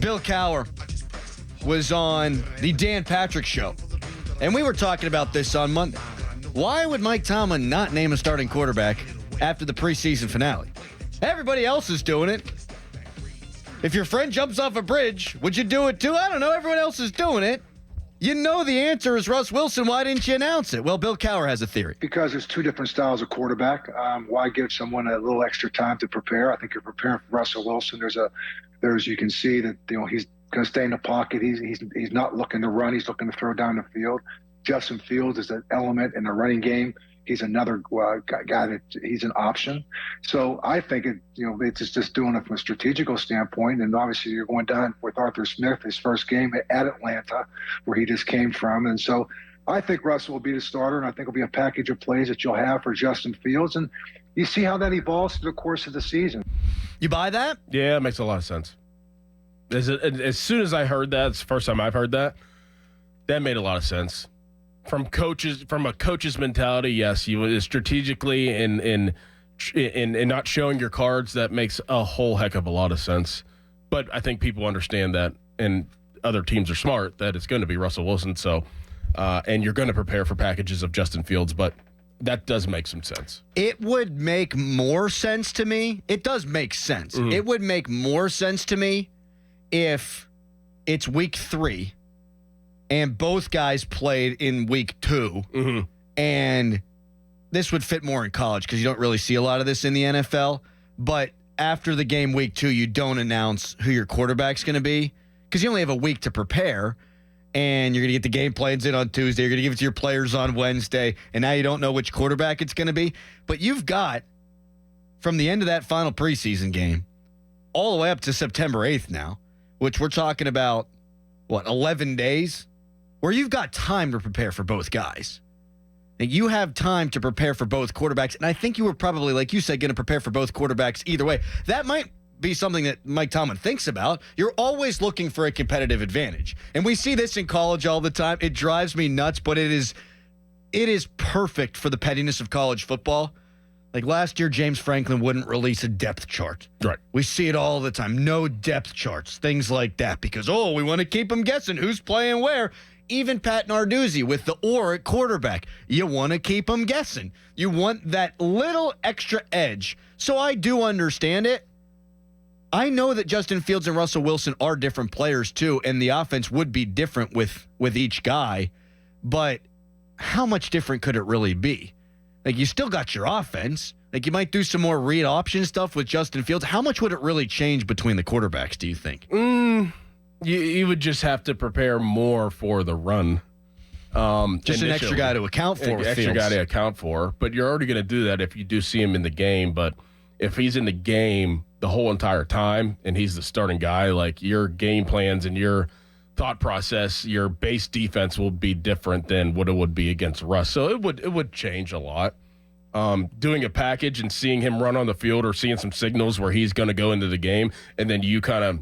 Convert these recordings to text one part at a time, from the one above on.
Bill Cowher was on the Dan Patrick Show, and we were talking about this on Monday. Why would Mike Tomlin not name a starting quarterback after the preseason finale? Everybody else is doing it. If your friend jumps off a bridge, would you do it too? I don't know. Everyone else is doing it. You know the answer is Russ Wilson. Why didn't you announce it? Well, Bill Cowher has a theory. Because there's two different styles of quarterback. Why give someone a little extra time to prepare? I think you're preparing for Russell Wilson. There's you can see that he's going to stay in the pocket. He's not looking to run. He's looking to throw down the field. Justin Fields is an element in the running game. He's another guy that he's an option. So I think it's just doing it from a strategical standpoint. And obviously you're going down with Arthur Smith, his first game at Atlanta, where he just came from. And so I think Russell will be the starter, and I think it'll be a package of plays that you'll have for Justin Fields. And you see how that evolves through the course of the season. You buy that? Yeah, it makes a lot of sense. As soon as I heard that, it's the first time I've heard that, that made a lot of sense. From a coach's mentality, yes, you strategically and not showing your cards, that makes a whole heck of a lot of sense. But I think people understand that, and other teams are smart, that it's going to be Russell Wilson. So, and you're going to prepare for packages of Justin Fields, but that does make some sense. It would make more sense to me. It does make sense. Mm-hmm. It would make more sense to me if it's week 3 and both guys played in week 2, mm-hmm. and this would fit more in college because you don't really see a lot of this in the NFL. But after the game week 2, you don't announce who your quarterback's going to be because you only have a week to prepare, and you're going to get the game plans in on Tuesday. You're going to give it to your players on Wednesday, and now you don't know which quarterback it's going to be. But you've got, from the end of that final preseason game, all the way up to September 8th now, which we're talking about, 11 days? Where you've got time to prepare for both guys. And you have time to prepare for both quarterbacks. And I think you were probably, like you said, going to prepare for both quarterbacks either way. That might be something that Mike Tomlin thinks about. You're always looking for a competitive advantage. And we see this in college all the time. It drives me nuts, but it is perfect for the pettiness of college football. Like last year, James Franklin wouldn't release a depth chart. Right. We see it all the time. No depth charts, things like that. Because, we want to keep them guessing who's playing where. Even Pat Narduzzi with the or at quarterback. You want to keep them guessing. You want that little extra edge. So I do understand it. I know that Justin Fields and Russell Wilson are different players too, and the offense would be different with each guy. But how much different could it really be? Like, you still got your offense. Like, you might do some more read option stuff with Justin Fields. How much would it really change between the quarterbacks, do you think? You would just have to prepare more for the run. Just an extra guy to account for. Extra guy to account for. But you're already going to do that if you do see him in the game. But if he's in the game the whole entire time and he's the starting guy, like, your game plans and your thought process, your base defense will be different than what it would be against Russ. So it would change a lot. Doing a package and seeing him run on the field or seeing some signals where he's going to go into the game, and then you kind of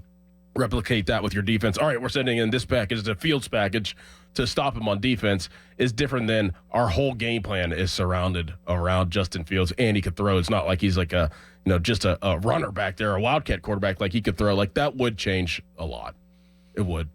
replicate that with your defense. All right, we're sending in this package, the Fields package, to stop him on defense, is different than our whole game plan is surrounded around Justin Fields, and he could throw. It's not like he's like just a runner back there, a wildcat quarterback, like he could throw. Like, that would change a lot. It would.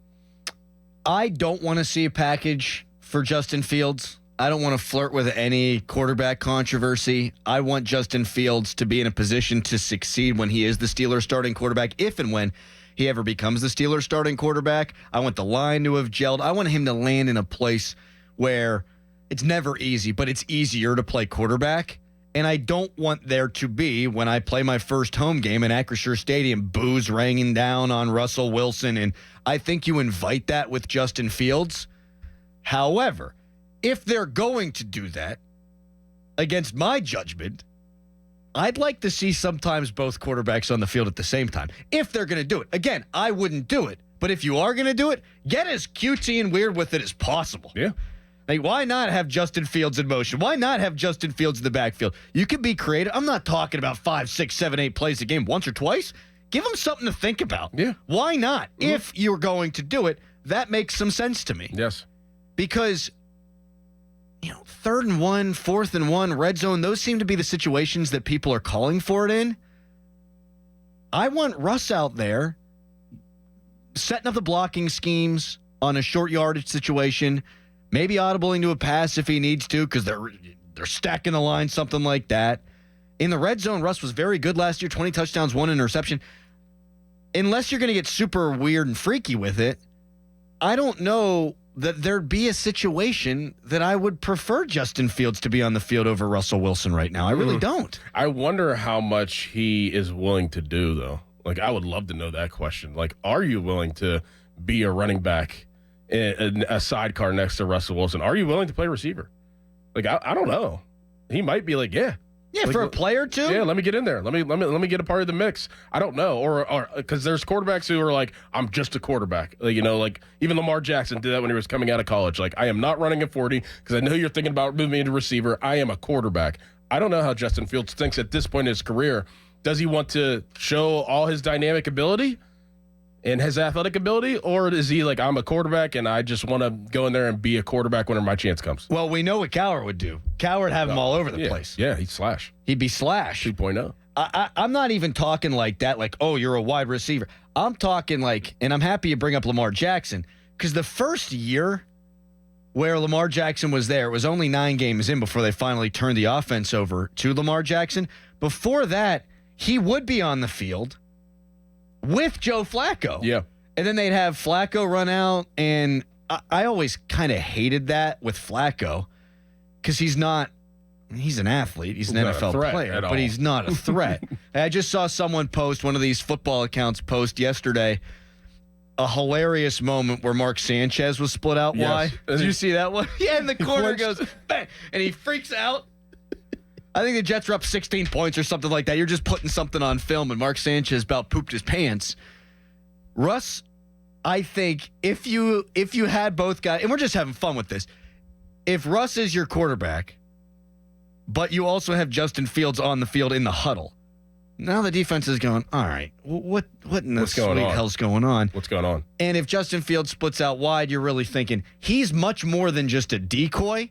I don't want to see a package for Justin Fields. I don't want to flirt with any quarterback controversy. I want Justin Fields to be in a position to succeed when he is the Steelers starting quarterback, if and when he ever becomes the Steelers starting quarterback. I want the line to have gelled. I want him to land in a place where it's never easy, but it's easier to play quarterback. And I don't want there to be, when I play my first home game in Acrisure Stadium, boos raining down on Russell Wilson. And I think you invite that with Justin Fields. However, if they're going to do that, against my judgment, I'd like to see sometimes both quarterbacks on the field at the same time, if they're going to do it. Again, I wouldn't do it. But if you are going to do it, get as cutesy and weird with it as possible. Yeah. Like, why not have Justin Fields in motion? Why not have Justin Fields in the backfield? You can be creative. I'm not talking about 5, 6, 7, 8 plays a game once or twice. Give them something to think about. Yeah. Why not? Mm-hmm. If you're going to do it, that makes some sense to me. Yes. Because, 3rd and 1, 4th and 1, red zone, those seem to be the situations that people are calling for it in. I want Russ out there setting up the blocking schemes on a short yardage situation, maybe audibling to a pass if he needs to because they're stacking the line, something like that. In the red zone, Russ was very good last year, 20 touchdowns, 1 interception. Unless you're going to get super weird and freaky with it, I don't know that there'd be a situation that I would prefer Justin Fields to be on the field over Russell Wilson right now. I really don't. I wonder how much he is willing to do, though. Like, I would love to know that question. Like, are you willing to be a running back in a sidecar next to Russell Wilson? Are you willing to play receiver? Like, I don't know. He might be like, yeah. Yeah, like, for a player too. Yeah, let me get in there. Let me get a part of the mix. I don't know, or because there's quarterbacks who are like, I'm just a quarterback. Like, like even Lamar Jackson did that when he was coming out of college. Like, I am not running at 40 because I know you're thinking about moving me into receiver. I am a quarterback. I don't know how Justin Fields thinks at this point in his career. Does he want to show all his dynamic ability and his athletic ability, or is he like, I'm a quarterback and I just want to go in there and be a quarterback whenever my chance comes? Well, we know what Cowher would do. Cowher would have him all over the place. Yeah, he'd slash. He'd be slash 2.0. I'm not even talking like that, like, oh, you're a wide receiver. I'm talking like, and I'm happy you bring up Lamar Jackson, because the first year where Lamar Jackson was there, it was only 9 games in before they finally turned the offense over to Lamar Jackson. Before that, he would be on the field with Joe Flacco. Yeah. And then they'd have Flacco run out, and I always kind of hated that with Flacco because he's an athlete. He's an NFL player, but he's not a threat. I just saw someone post, one of these football accounts post yesterday, a hilarious moment where Mark Sanchez was split out wide. Did you see that one? Yeah, and the corner goes, bang, and he freaks out. I think the Jets are up 16 points or something like that. You're just putting something on film, and Mark Sanchez about pooped his pants. Russ, I think if you had both guys, and we're just having fun with this, if Russ is your quarterback, but you also have Justin Fields on the field in the huddle, now the defense is going, all right, what in the sweet hell's going on? What's going on? And if Justin Fields splits out wide, you're really thinking he's much more than just a decoy.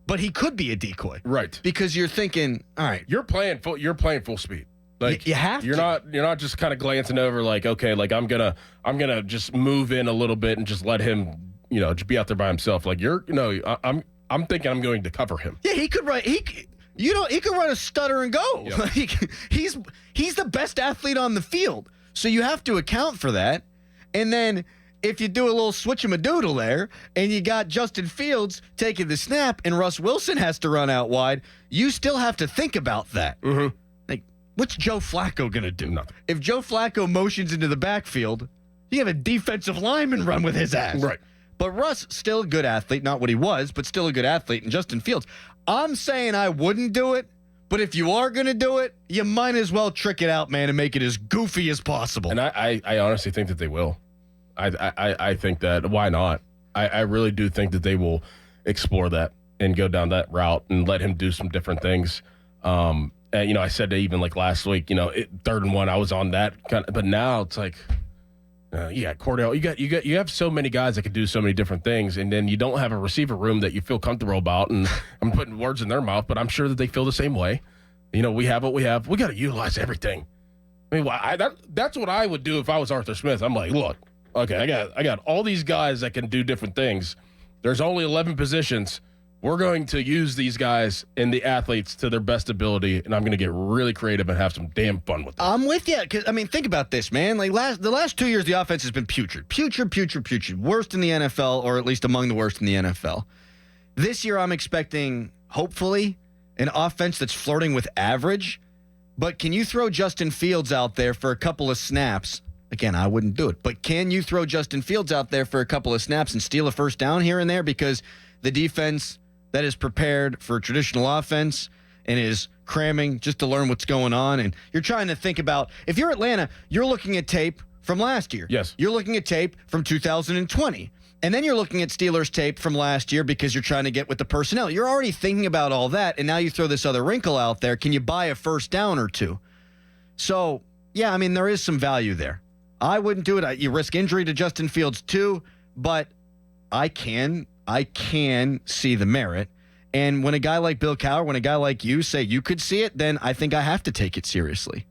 But he could be a decoy, right? Because you're thinking, all right, you're playing full speed. Like you have to. You're not just kind of glancing over like, okay, like I'm gonna just move in a little bit and just let him, just be out there by himself. Like I'm thinking I'm going to cover him. Yeah, he could run. He could run a stutter and go. Yep. Like, he's the best athlete on the field, so you have to account for that. And then if you do a little switch-em-a-doodle there and you got Justin Fields taking the snap and Russ Wilson has to run out wide, you still have to think about that. Mm-hmm. Like, what's Joe Flacco going to do? Nothing. If Joe Flacco motions into the backfield, you have a defensive lineman run with his ass. Right. But Russ, still a good athlete, not what he was, but still a good athlete. And Justin Fields, I'm saying I wouldn't do it, but if you are going to do it, you might as well trick it out, man, and make it as goofy as possible. And I honestly think that they will. I think that, why not? I really do think that they will explore that and go down that route and let him do some different things. And, I said that even like last week, 3rd and 1, I was on that kind of, but now it's like, Cordell, you have so many guys that can do so many different things, and then you don't have a receiver room that you feel comfortable about. And I'm putting words in their mouth, but I'm sure that they feel the same way. We have what we have. We got to utilize everything. I mean, that's what I would do if I was Arthur Smith. I'm like, look. Okay, I got all these guys that can do different things. There's only 11 positions. We're going to use these guys and the athletes to their best ability, and I'm going to get really creative and have some damn fun with them. I'm with you. Because, think about this, man. Like the last 2 years, the offense has been putrid. Worst in the NFL, or at least among the worst in the NFL. This year, I'm expecting, hopefully, an offense that's flirting with average. But can you throw Justin Fields out there for a couple of snaps? Again, I wouldn't do it. But can you throw Justin Fields out there for a couple of snaps and steal a first down here and there? Because the defense that is prepared for a traditional offense and is cramming just to learn what's going on. And you're trying to think about, if you're Atlanta, you're looking at tape from last year. Yes. You're looking at tape from 2020. And then you're looking at Steelers tape from last year because you're trying to get with the personnel. You're already thinking about all that, and now you throw this other wrinkle out there. Can you buy a first down or two? So, yeah, there is some value there. I wouldn't do it. You risk injury to Justin Fields too, but I can see the merit. And when a guy like Bill Cowher, when a guy like you say you could see it, then I think I have to take it seriously.